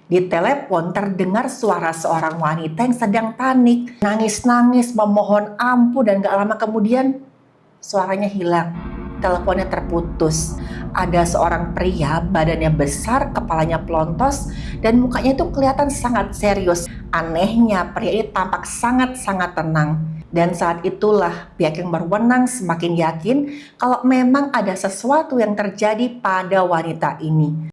Di telepon terdengar suara seorang wanita yang sedang panik, nangis-nangis, memohon ampun, dan gak lama kemudian suaranya hilang. Teleponnya terputus. Ada seorang pria, badannya besar, kepalanya pelontos, dan mukanya itu kelihatan sangat serius. Anehnya, pria ini tampak sangat-sangat tenang. Dan saat itulah pihak yang berwenang semakin yakin kalau memang ada sesuatu yang terjadi pada wanita ini.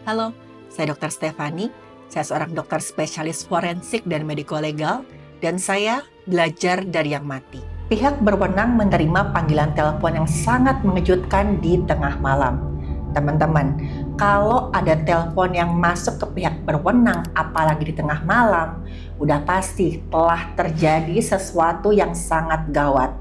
Halo, saya Dr. Stefani. Saya seorang dokter spesialis forensik dan mediko-legal, dan saya belajar dari yang mati. Pihak berwenang menerima panggilan telepon yang sangat mengejutkan di tengah malam. Teman-teman, kalau ada telepon yang masuk ke pihak berwenang, apalagi di tengah malam, udah pasti telah terjadi sesuatu yang sangat gawat.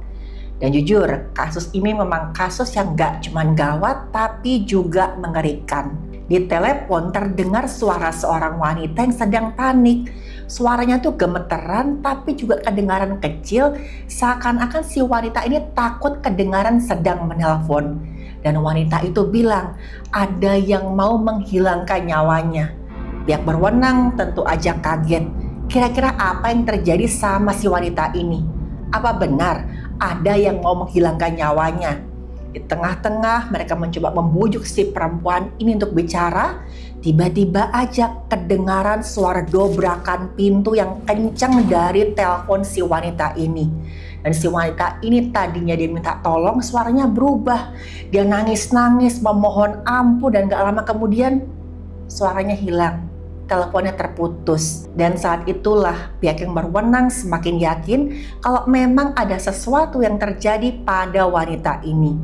Dan jujur, kasus ini memang kasus yang gak cuman gawat, tapi juga mengerikan. Di telepon terdengar suara seorang wanita yang sedang panik. Suaranya tuh gemeteran tapi juga kedengaran kecil, seakan-akan si wanita ini takut kedengaran sedang menelpon. Dan wanita itu bilang ada yang mau menghilangkan nyawanya. Pihak berwenang tentu aja kaget. Kira-kira apa yang terjadi sama si wanita ini? Apa benar ada yang mau menghilangkan nyawanya? Di tengah-tengah mereka mencoba membujuk si perempuan ini untuk bicara. Tiba-tiba aja kedengaran suara dobrakan pintu yang kencang dari telepon si wanita ini. Dan si wanita ini tadinya dia minta tolong, suaranya berubah. Dia nangis-nangis, memohon ampun, dan gak lama kemudian suaranya hilang. Teleponnya terputus. Dan saat itulah pihak yang berwenang semakin yakin kalau memang ada sesuatu yang terjadi pada wanita ini.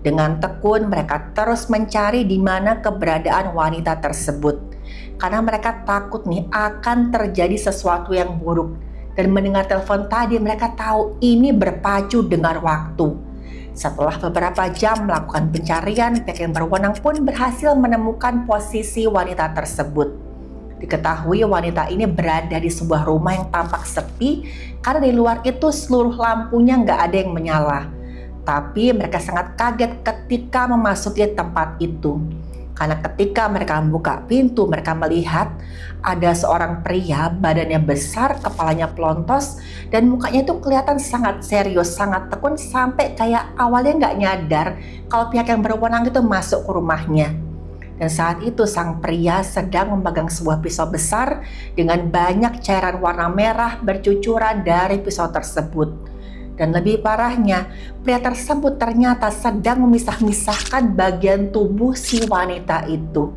Dengan tekun mereka terus mencari di mana keberadaan wanita tersebut. Karena mereka takut nih akan terjadi sesuatu yang buruk. Dan mendengar telepon tadi mereka tahu ini berpacu dengan waktu. Setelah beberapa jam melakukan pencarian, pihak yang berwenang pun berhasil menemukan posisi wanita tersebut. Diketahui wanita ini berada di sebuah rumah yang tampak sepi karena di luar itu seluruh lampunya nggak ada yang menyala. Tapi mereka sangat kaget ketika memasuki tempat itu. Karena ketika mereka membuka pintu, mereka melihat ada seorang pria, badannya besar, kepalanya pelontos, dan mukanya itu kelihatan sangat serius, sangat tekun, sampai kayak awalnya nggak nyadar kalau pihak yang berwenang itu masuk ke rumahnya. Dan saat itu sang pria sedang memegang sebuah pisau besar dengan banyak cairan warna merah bercucuran dari pisau tersebut. Dan lebih parahnya, pria tersebut ternyata sedang memisah-misahkan bagian tubuh si wanita itu.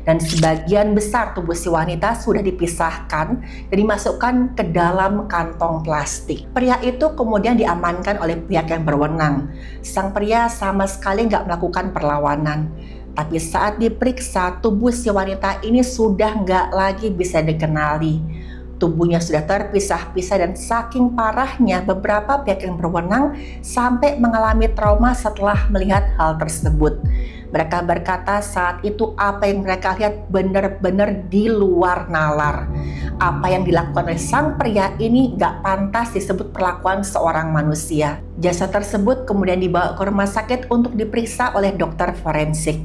Dan sebagian besar tubuh si wanita sudah dipisahkan dan dimasukkan ke dalam kantong plastik. Pria itu kemudian diamankan oleh pihak yang berwenang. Sang pria sama sekali nggak melakukan perlawanan. Tapi saat diperiksa, tubuh si wanita ini sudah nggak lagi bisa dikenali. Tubuhnya sudah terpisah-pisah dan saking parahnya beberapa pihak yang berwenang sampai mengalami trauma setelah melihat hal tersebut. Mereka berkata saat itu apa yang mereka lihat benar-benar di luar nalar. Apa yang dilakukan oleh sang pria ini gak pantas disebut perlakuan seorang manusia. Jasad tersebut kemudian dibawa ke rumah sakit untuk diperiksa oleh dokter forensik.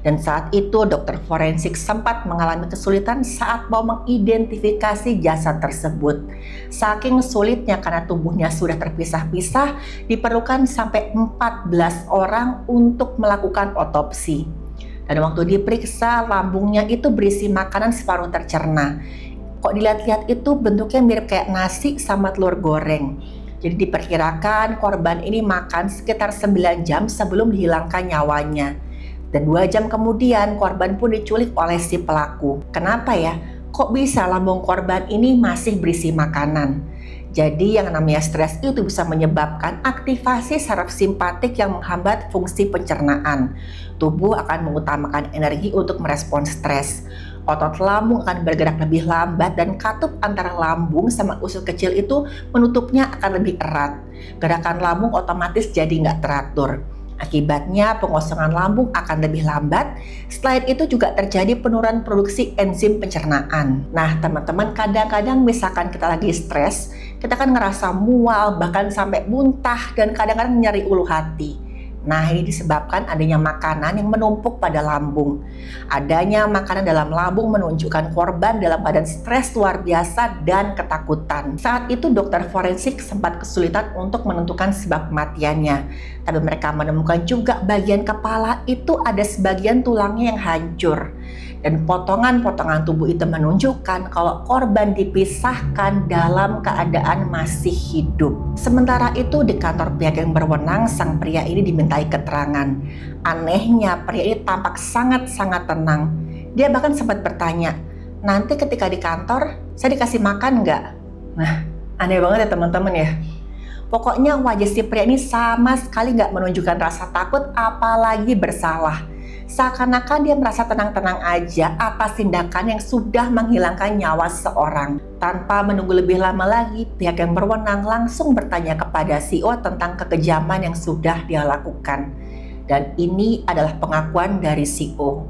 Dan saat itu dokter forensik sempat mengalami kesulitan saat mau mengidentifikasi jasad tersebut. Saking sulitnya karena tubuhnya sudah terpisah-pisah, diperlukan sampai 14 orang untuk melakukan otopsi. Dan waktu diperiksa, lambungnya itu berisi makanan separuh tercerna. Kok dilihat-lihat itu bentuknya mirip kayak nasi sama telur goreng. Jadi diperkirakan korban ini makan sekitar 9 jam sebelum dihilangkan nyawanya. Dan 2 jam kemudian korban pun diculik oleh si pelaku. Kenapa ya? Kok bisa lambung korban ini masih berisi makanan? Jadi yang namanya stres itu bisa menyebabkan aktivasi saraf simpatik yang menghambat fungsi pencernaan. Tubuh akan mengutamakan energi untuk merespon stres. Otot lambung akan bergerak lebih lambat dan katup antara lambung sama usus kecil itu menutupnya akan lebih erat. Gerakan lambung otomatis jadi nggak teratur. Akibatnya pengosongan lambung akan lebih lambat. Selain itu juga terjadi penurunan produksi enzim pencernaan. Nah teman-teman, kadang-kadang misalkan kita lagi stres, kita kan ngerasa mual, bahkan sampai muntah, dan kadang-kadang nyeri ulu hati. Nah ini disebabkan adanya makanan yang menumpuk pada lambung. Adanya makanan dalam lambung menunjukkan korban dalam keadaan stres luar biasa dan ketakutan. Saat itu dokter forensik sempat kesulitan untuk menentukan sebab kematiannya. Tapi mereka menemukan juga bagian kepala itu ada sebagian tulangnya yang hancur. Dan potongan-potongan tubuh itu menunjukkan kalau korban dipisahkan dalam keadaan masih hidup. Sementara itu di kantor pihak yang berwenang, sang pria ini dimintai keterangan. Anehnya pria ini tampak sangat-sangat tenang. Dia bahkan sempat bertanya, nanti ketika di kantor saya dikasih makan nggak? Nah aneh banget ya teman-teman ya. Pokoknya wajah si pria ini sama sekali nggak menunjukkan rasa takut apalagi bersalah. Seakan-akan dia merasa tenang-tenang aja atas tindakan yang sudah menghilangkan nyawa seseorang. Tanpa menunggu lebih lama lagi, pihak yang berwenang langsung bertanya kepada CEO tentang kekejaman yang sudah dia lakukan. Dan ini adalah pengakuan dari CEO.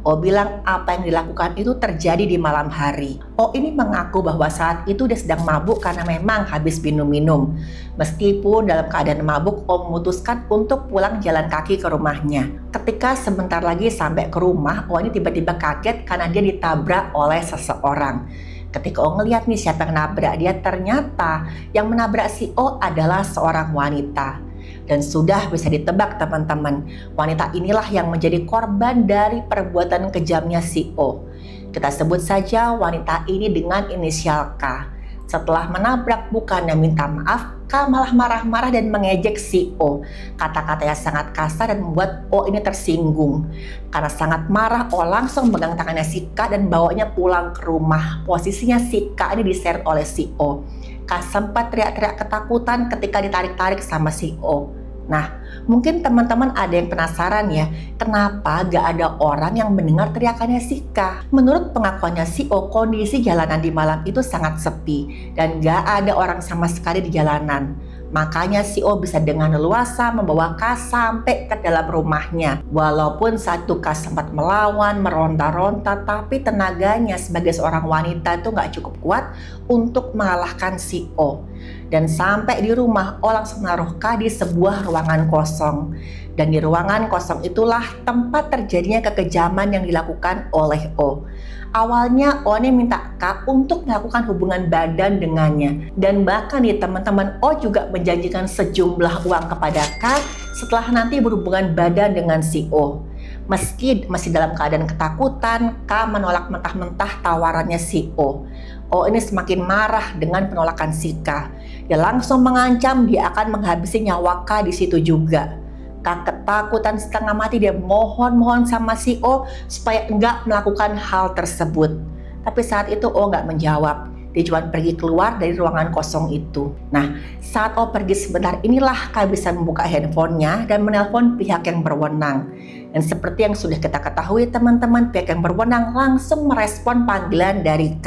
O bilang apa yang dilakukan itu terjadi di malam hari. O ini mengaku bahwa saat itu dia sedang mabuk karena memang habis minum-minum. Meskipun dalam keadaan mabuk, O memutuskan untuk pulang jalan kaki ke rumahnya. Ketika sebentar lagi sampai ke rumah, O ini tiba-tiba kaget karena dia ditabrak oleh seseorang. Ketika O ngeliat nih siapa yang nabrak dia, ternyata yang menabrak si O adalah seorang wanita. Dan sudah bisa ditebak teman-teman, wanita inilah yang menjadi korban dari perbuatan kejamnya si O. Kita sebut saja wanita ini dengan inisial K. Setelah menabrak bukannya minta maaf, K malah marah-marah dan mengejek si O. Kata-katanya sangat kasar dan membuat O ini tersinggung. Karena sangat marah, O langsung memegang tangannya si K dan bawanya pulang ke rumah. Posisinya si K ini diseret oleh si O. K sempat teriak-teriak ketakutan ketika ditarik-tarik sama si O. Nah, mungkin teman-teman ada yang penasaran ya, kenapa gak ada orang yang mendengar teriakannya si K? Menurut pengakuannya si O, kondisi jalanan di malam itu sangat sepi dan gak ada orang sama sekali di jalanan. Makanya si O bisa dengan leluasa membawa K sampai ke dalam rumahnya. Walaupun saat itu K sempat melawan, meronta-ronta, tapi tenaganya sebagai seorang wanita itu gak cukup kuat untuk mengalahkan si O. Dan sampai di rumah, O langsung menaruh K di sebuah ruangan kosong. Dan di ruangan kosong itulah tempat terjadinya kekejaman yang dilakukan oleh O. Awalnya O ini minta K untuk melakukan hubungan badan dengannya. Dan bahkan nih teman-teman, O juga menjanjikan sejumlah uang kepada K setelah nanti berhubungan badan dengan si O. Meski masih dalam keadaan ketakutan, K menolak mentah-mentah tawarannya si O. O ini semakin marah dengan penolakan si K. Dia langsung mengancam dia akan menghabisi nyawa K di situ juga. K ketakutan setengah mati, dia mohon-mohon sama si O supaya enggak melakukan hal tersebut. Tapi saat itu O enggak menjawab. Dia cuma pergi keluar dari ruangan kosong itu. Nah, saat O pergi sebentar inilah K bisa membuka handphonenya dan menelpon pihak yang berwenang. Dan seperti yang sudah kita ketahui teman-teman, pihak yang berwenang langsung merespon panggilan dari K.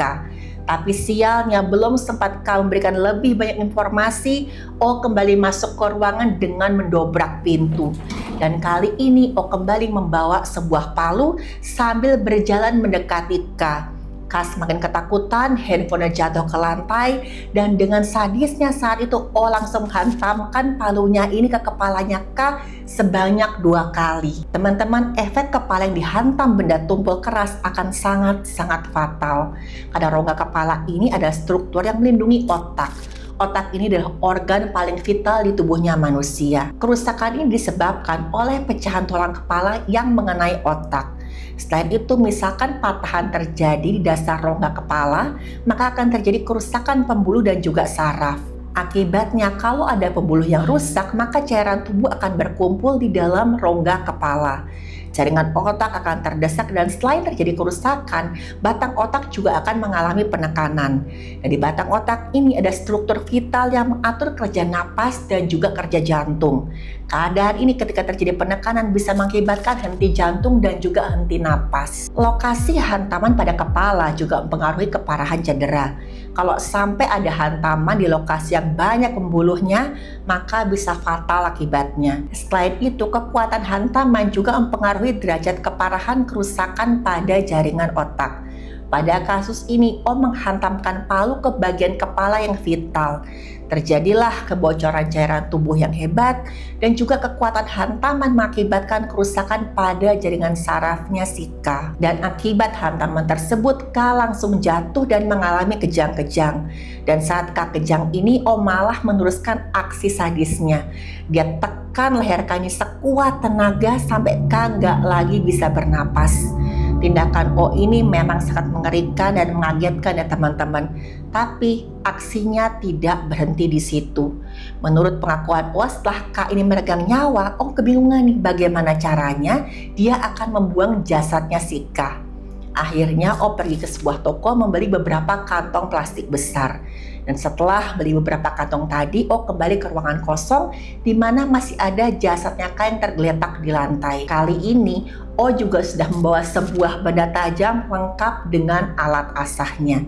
Tapi sialnya belum sempat K memberikan lebih banyak informasi, O kembali masuk ke ruangan dengan mendobrak pintu. Dan kali ini O kembali membawa sebuah palu sambil berjalan mendekati K. K semakin ketakutan, handphonenya jatuh ke lantai, dan dengan sadisnya saat itu O langsung menghantamkan palunya ini ke kepalanya K sebanyak 2 kali. Teman-teman, efek kepala yang dihantam benda tumpul keras akan sangat-sangat fatal. Karena rongga kepala ini adalah struktur yang melindungi otak. Otak ini adalah organ paling vital di tubuhnya manusia. Kerusakan ini disebabkan oleh pecahan tulang kepala yang mengenai otak. Selain itu, misalkan patahan terjadi di dasar rongga kepala, maka akan terjadi kerusakan pembuluh dan juga saraf. Akibatnya, kalau ada pembuluh yang rusak, maka cairan tubuh akan berkumpul di dalam rongga kepala. Jaringan otak akan terdesak dan selain terjadi kerusakan, batang otak juga akan mengalami penekanan. Dan di batang otak ini ada struktur vital yang mengatur kerja napas dan juga kerja jantung. Keadaan ini ketika terjadi penekanan bisa mengakibatkan henti jantung dan juga henti napas. Lokasi hantaman pada kepala juga mempengaruhi keparahan cedera. Kalau sampai ada hantaman di lokasi yang banyak pembuluhnya, maka bisa fatal akibatnya. Selain itu, kekuatan hantaman juga mempengaruhi derajat keparahan kerusakan pada jaringan otak. Pada kasus ini, O menghantamkan palu ke bagian kepala yang vital. Terjadilah kebocoran cairan tubuh yang hebat dan juga kekuatan hantaman mengakibatkan kerusakan pada jaringan sarafnya si K. Dan akibat hantaman tersebut, K langsung jatuh dan mengalami kejang-kejang. Dan saat K kejang ini, O malah meneruskan aksi sadisnya. Dia tekan leher K ini sekuat tenaga sampai K nggak lagi bisa bernapas. Tindakan O ini memang sangat mengerikan dan mengagetkan ya teman-teman. Tapi aksinya tidak berhenti di situ. Menurut pengakuan O, setelah K ini meregang nyawa, O kebingungan nih bagaimana caranya dia akan membuang jasadnya si K. Akhirnya O pergi ke sebuah toko membeli beberapa kantong plastik besar. Dan setelah beli beberapa kantong tadi, O kembali ke ruangan kosong di mana masih ada jasadnya K yang tergeletak di lantai. Kali ini O juga sudah membawa sebuah benda tajam lengkap dengan alat asahnya.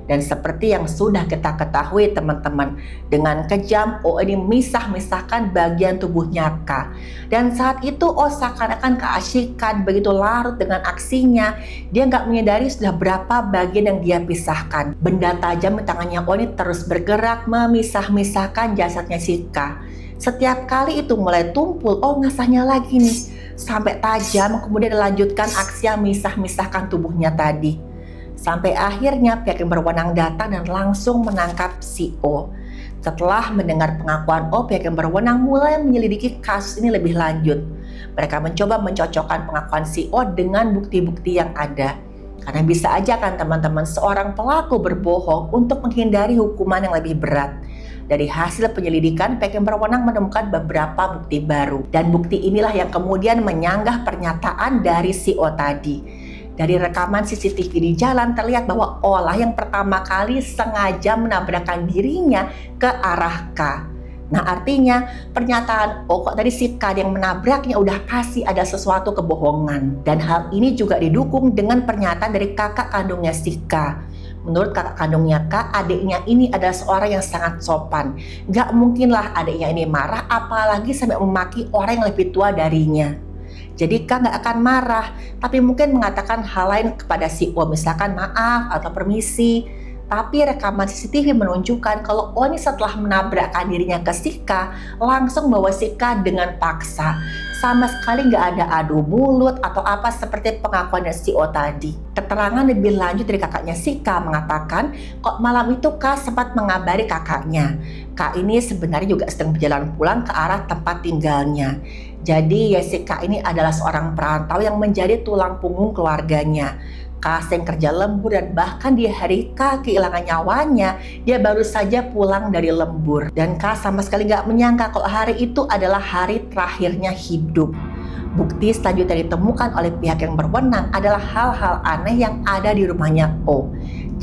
Dan seperti yang sudah kita ketahui teman-teman, dengan kejam O ini misahkan bagian tubuhnya K. Dan saat itu O seakan-akan keasyikan, begitu larut dengan aksinya, dia nggak menyadari sudah berapa bagian yang dia pisahkan. Benda tajam di tangannya O ini terus bergerak memisahkan jasadnya si K. Setiap kali itu mulai tumpul, O ngasahnya lagi nih, sampai tajam, kemudian dilanjutkan aksi yang misahkan tubuhnya tadi. Sampai akhirnya pihak yang berwenang datang dan langsung menangkap si O. Setelah mendengar pengakuan O, pihak yang berwenang mulai menyelidiki kasus ini lebih lanjut. Mereka mencoba mencocokkan pengakuan si O dengan bukti-bukti yang ada. Karena bisa aja kan teman-teman, seorang pelaku berbohong untuk menghindari hukuman yang lebih berat. Dari hasil penyelidikan, pihak yang berwenang menemukan beberapa bukti baru. Dan bukti inilah yang kemudian menyanggah pernyataan dari si O tadi. Dari rekaman CCTV di jalan terlihat bahwa O lah yang pertama kali sengaja menabrakkan dirinya ke arah K. Nah artinya pernyataan O kok tadi si K yang menabraknya udah pasti ada sesuatu kebohongan. Dan hal ini juga didukung dengan pernyataan dari kakak kandungnya si K. Menurut kakak kandungnya K, adiknya ini adalah seorang yang sangat sopan. Gak mungkinlah adiknya ini marah, apalagi sampai memaki orang yang lebih tua darinya. Jadi K nggak akan marah, tapi mungkin mengatakan hal lain kepada si O, misalkan maaf atau permisi. Tapi rekaman CCTV menunjukkan kalau O ini setelah menabrakkan dirinya ke si K, langsung bawa si K dengan paksa. Sama sekali nggak ada adu mulut atau apa seperti pengakuan dari si O tadi. Keterangan lebih lanjut dari kakaknya si K mengatakan, kok malam itu K sempat mengabari kakaknya. K ini sebenarnya juga sedang berjalan pulang ke arah tempat tinggalnya. Jadi si K ini adalah seorang perantau yang menjadi tulang punggung keluarganya. K sering kerja lembur dan bahkan di hari K kehilangan nyawanya, dia baru saja pulang dari lembur. Dan K sama sekali nggak menyangka kalau hari itu adalah hari terakhirnya hidup. Bukti selanjutnya ditemukan oleh pihak yang berwenang adalah hal-hal aneh yang ada di rumahnya O.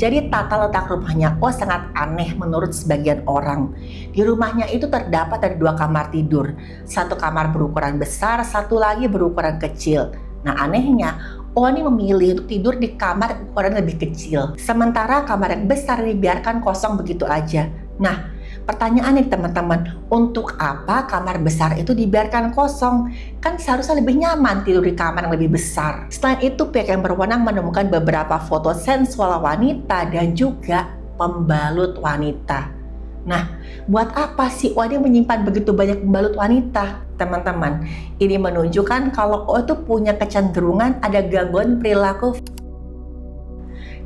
Jadi tata letak rumahnya O sangat aneh menurut sebagian orang. Di rumahnya itu terdapat ada 2 kamar tidur. Satu kamar berukuran besar, satu lagi berukuran kecil. Nah anehnya, O ini memilih untuk tidur di kamar ukuran lebih kecil. Sementara kamar yang besar dibiarkan kosong begitu aja. Nah, pertanyaan nih teman-teman, untuk apa kamar besar itu dibiarkan kosong? Kan seharusnya lebih nyaman tidur di kamar yang lebih besar. Selain itu, pihak yang berwenang menemukan beberapa foto sensual wanita dan juga pembalut wanita. Nah, buat apa sih O ini menyimpan begitu banyak pembalut wanita? Teman-teman, ini menunjukkan kalau O itu punya kecenderungan ada gangguan perilaku.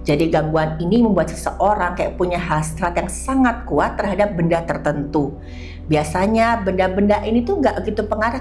Jadi gangguan ini membuat seseorang kayak punya hasrat yang sangat kuat terhadap benda tertentu. Biasanya benda-benda ini tuh nggak begitu pengaruh,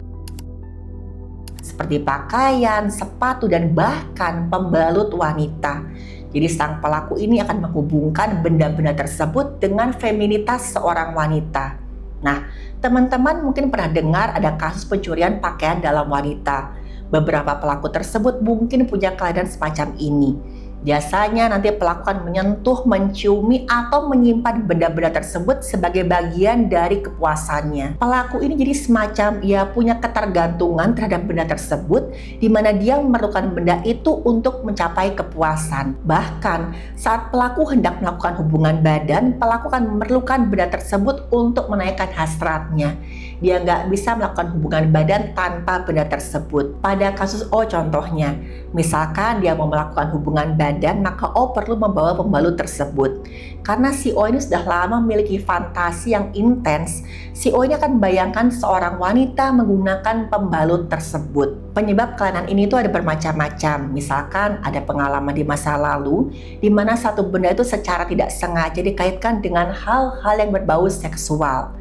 seperti pakaian, sepatu, dan bahkan pembalut wanita. Jadi sang pelaku ini akan menghubungkan benda-benda tersebut dengan feminitas seorang wanita. Nah, teman-teman mungkin pernah dengar ada kasus pencurian pakaian dalam wanita. Beberapa pelaku tersebut mungkin punya kelainan semacam ini. Biasanya nanti pelaku akan menyentuh, menciumi, atau menyimpan benda-benda tersebut sebagai bagian dari kepuasannya. Pelaku ini jadi semacam punya ketergantungan terhadap benda tersebut, di mana dia memerlukan benda itu untuk mencapai kepuasan. Bahkan saat pelaku hendak melakukan hubungan badan, pelaku akan memerlukan benda tersebut untuk menaikkan hasratnya. Dia nggak bisa melakukan hubungan badan tanpa benda tersebut. Pada kasus O contohnya, misalkan dia mau melakukan hubungan badan, maka O perlu membawa pembalut tersebut. Karena si O ini sudah lama memiliki fantasi yang intens, si O ini akan membayangkan seorang wanita menggunakan pembalut tersebut. Penyebab kelainan ini tuh ada bermacam-macam. Misalkan ada pengalaman di masa lalu, di mana satu benda itu secara tidak sengaja dikaitkan dengan hal-hal yang berbau seksual.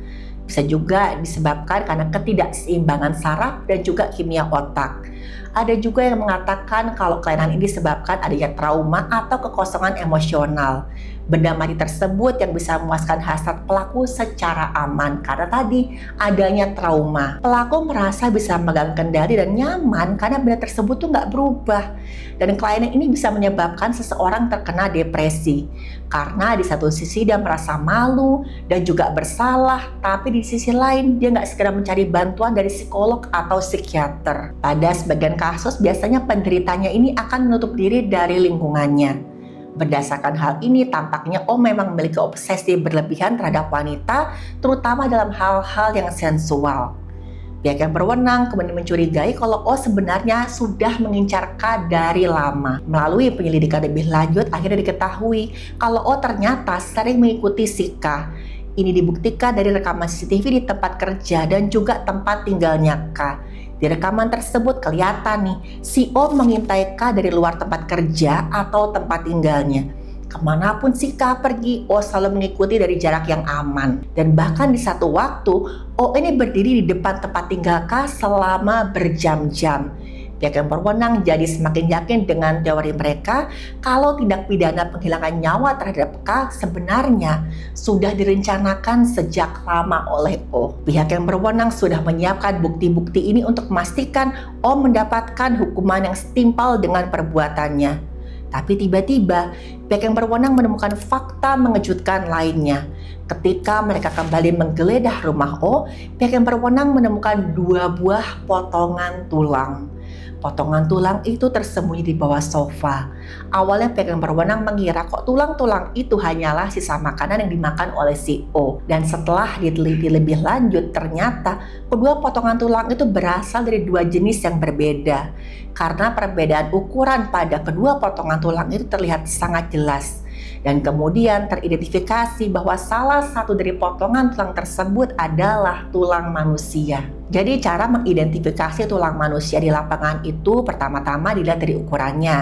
Bisa juga disebabkan karena ketidakseimbangan saraf dan juga kimia otak. Ada juga yang mengatakan kalau kelainan ini disebabkan adanya trauma atau kekosongan emosional. Benda mati tersebut yang bisa memuaskan hasrat pelaku secara aman karena tadi adanya trauma. Pelaku merasa bisa memegang kendali dan nyaman karena benda tersebut tuh nggak berubah. Dan kelainan ini bisa menyebabkan seseorang terkena depresi. Karena di satu sisi dia merasa malu dan juga bersalah, tapi di sisi lain dia nggak segera mencari bantuan dari psikolog atau psikiater. Pada sebagian kasus biasanya penderitanya ini akan menutup diri dari lingkungannya. Berdasarkan hal ini, tampaknya O memang memiliki obsesi berlebihan terhadap wanita, terutama dalam hal-hal yang sensual. Pihak yang berwenang kemudian mencurigai kalau O sebenarnya sudah mengincar K dari lama. Melalui penyelidikan lebih lanjut, akhirnya diketahui kalau O ternyata sering mengikuti si K. Ini dibuktikan dari rekaman CCTV di tempat kerja dan juga tempat tinggalnya K. Di rekaman tersebut kelihatan nih, si O mengintai K dari luar tempat kerja atau tempat tinggalnya. Kemanapun si K pergi, O selalu mengikuti dari jarak yang aman. Dan bahkan di satu waktu, O ini berdiri di depan tempat tinggal K selama berjam-jam. Pihak yang berwenang jadi semakin yakin dengan teori mereka kalau tindak pidana penghilangan nyawa terhadap K sebenarnya sudah direncanakan sejak lama oleh O. Pihak yang berwenang sudah menyiapkan bukti-bukti ini untuk memastikan O mendapatkan hukuman yang setimpal dengan perbuatannya. Tapi tiba-tiba pihak yang berwenang menemukan fakta mengejutkan lainnya. Ketika mereka kembali menggeledah rumah O, pihak yang berwenang menemukan 2 buah potongan tulang. Potongan tulang itu tersembunyi di bawah sofa. Awalnya pihak yang berwenang mengira kok tulang-tulang itu hanyalah sisa makanan yang dimakan oleh si O. Dan setelah diteliti lebih lanjut, ternyata kedua potongan tulang itu berasal dari 2 jenis yang berbeda. Karena perbedaan ukuran pada kedua potongan tulang itu terlihat sangat jelas. Dan kemudian teridentifikasi bahwa salah satu dari potongan tulang tersebut adalah tulang manusia. Jadi cara mengidentifikasi tulang manusia di lapangan itu pertama-tama dilihat dari ukurannya.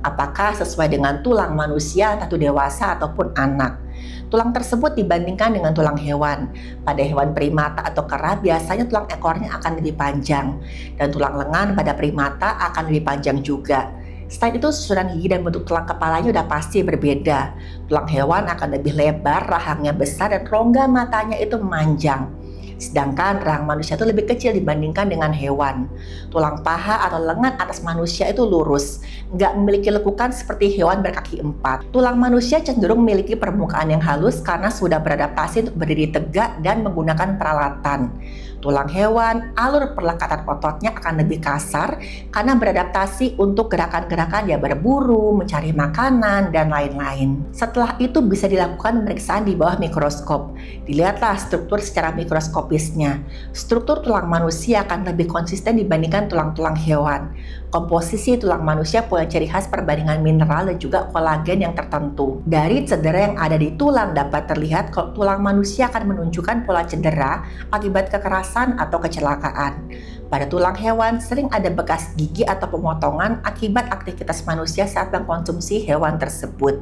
Apakah sesuai dengan tulang manusia entah itu dewasa ataupun anak. Tulang tersebut dibandingkan dengan tulang hewan. Pada hewan primata atau kera biasanya tulang ekornya akan lebih panjang. Dan tulang lengan pada primata akan lebih panjang juga. Selain itu, susunan gigi dan bentuk tulang kepalanya udah pasti berbeda. Tulang hewan akan lebih lebar, rahangnya besar, dan rongga matanya itu memanjang. Sedangkan rahang manusia itu lebih kecil dibandingkan dengan hewan. Tulang paha atau lengan atas manusia itu lurus, nggak memiliki lekukan seperti hewan berkaki 4. Tulang manusia cenderung memiliki permukaan yang halus karena sudah beradaptasi untuk berdiri tegak dan menggunakan peralatan. Tulang hewan, alur perlekatan ototnya akan lebih kasar karena beradaptasi untuk gerakan-gerakan dia berburu, mencari makanan, dan lain-lain. Setelah itu bisa dilakukan pemeriksaan di bawah mikroskop. Dilihatlah struktur secara mikroskopisnya. Struktur tulang manusia akan lebih konsisten dibandingkan tulang-tulang hewan. Komposisi tulang manusia punya ciri khas perbandingan mineral dan juga kolagen yang tertentu. Dari cedera yang ada di tulang dapat terlihat kalau tulang manusia akan menunjukkan pola cedera akibat kekerasan atau kecelakaan. Pada tulang hewan sering ada bekas gigi atau pemotongan akibat aktivitas manusia saat mengkonsumsi hewan tersebut.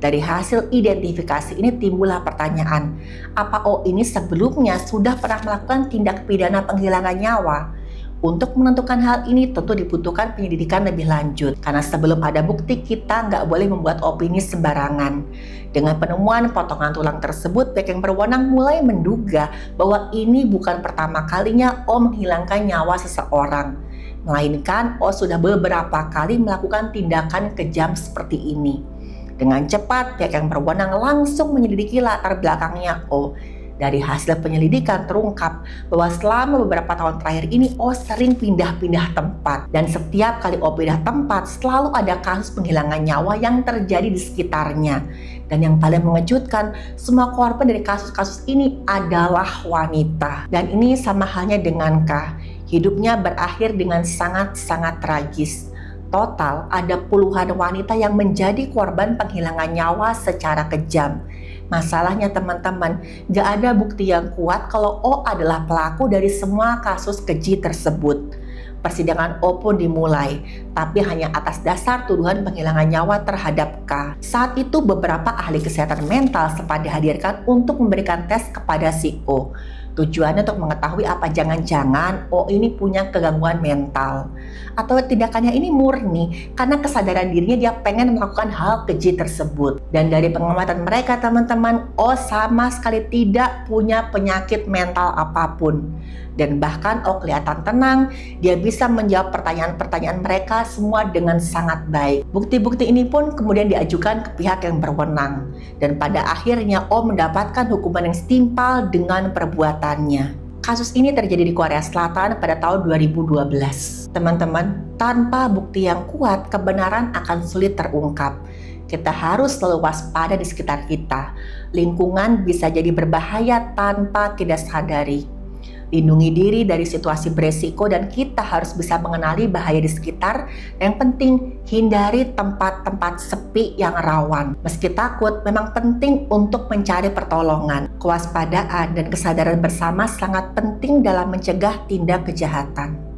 Dari hasil identifikasi ini timbullah pertanyaan, apa O ini sebelumnya sudah pernah melakukan tindak pidana penghilangan nyawa? Untuk menentukan hal ini tentu dibutuhkan penyelidikan lebih lanjut. Karena sebelum ada bukti kita nggak boleh membuat opini sembarangan. Dengan penemuan potongan tulang tersebut, pihak yang berwenang mulai menduga bahwa ini bukan pertama kalinya O menghilangkan nyawa seseorang. melainkan O sudah beberapa kali melakukan tindakan kejam seperti ini. Dengan cepat, pihak yang berwenang langsung menyelidiki latar belakangnya O. Dari hasil penyelidikan terungkap bahwa selama beberapa tahun terakhir ini O sering pindah-pindah tempat. Dan setiap kali O pindah tempat, selalu ada kasus penghilangan nyawa yang terjadi di sekitarnya. Dan yang paling mengejutkan, semua korban dari kasus-kasus ini adalah wanita. Dan ini sama halnya dengan K. Hidupnya berakhir dengan sangat-sangat tragis. Total ada puluhan wanita yang menjadi korban penghilangan nyawa secara kejam. Masalahnya teman-teman, gak ada bukti yang kuat kalau O adalah pelaku dari semua kasus keji tersebut. Persidangan O pun dimulai, tapi hanya atas dasar tuduhan penghilangan nyawa terhadap K. Saat itu beberapa ahli kesehatan mental sempat dihadirkan untuk memberikan tes kepada si O. Tujuannya untuk mengetahui apa jangan-jangan O ini punya kegangguan mental. Atau tindakannya ini murni karena kesadaran dirinya dia pengen melakukan hal keji tersebut. Dan dari pengamatan mereka teman-teman, O sama sekali tidak punya penyakit mental apapun. Dan bahkan O kelihatan tenang, dia bisa menjawab pertanyaan-pertanyaan mereka semua dengan sangat baik. Bukti-bukti ini pun kemudian diajukan ke pihak yang berwenang. Dan pada akhirnya O mendapatkan hukuman yang setimpal dengan perbuatannya. Kasus ini terjadi di Korea Selatan pada tahun 2012. Teman-teman, tanpa bukti yang kuat, kebenaran akan sulit terungkap. Kita harus selalu waspada di sekitar kita. Lingkungan bisa jadi berbahaya tanpa kita sadari. Lindungi diri dari situasi beresiko dan kita harus bisa mengenali bahaya di sekitar. Yang penting, hindari tempat-tempat sepi yang rawan. Meski takut, memang penting untuk mencari pertolongan. Kewaspadaan dan kesadaran bersama sangat penting dalam mencegah tindak kejahatan.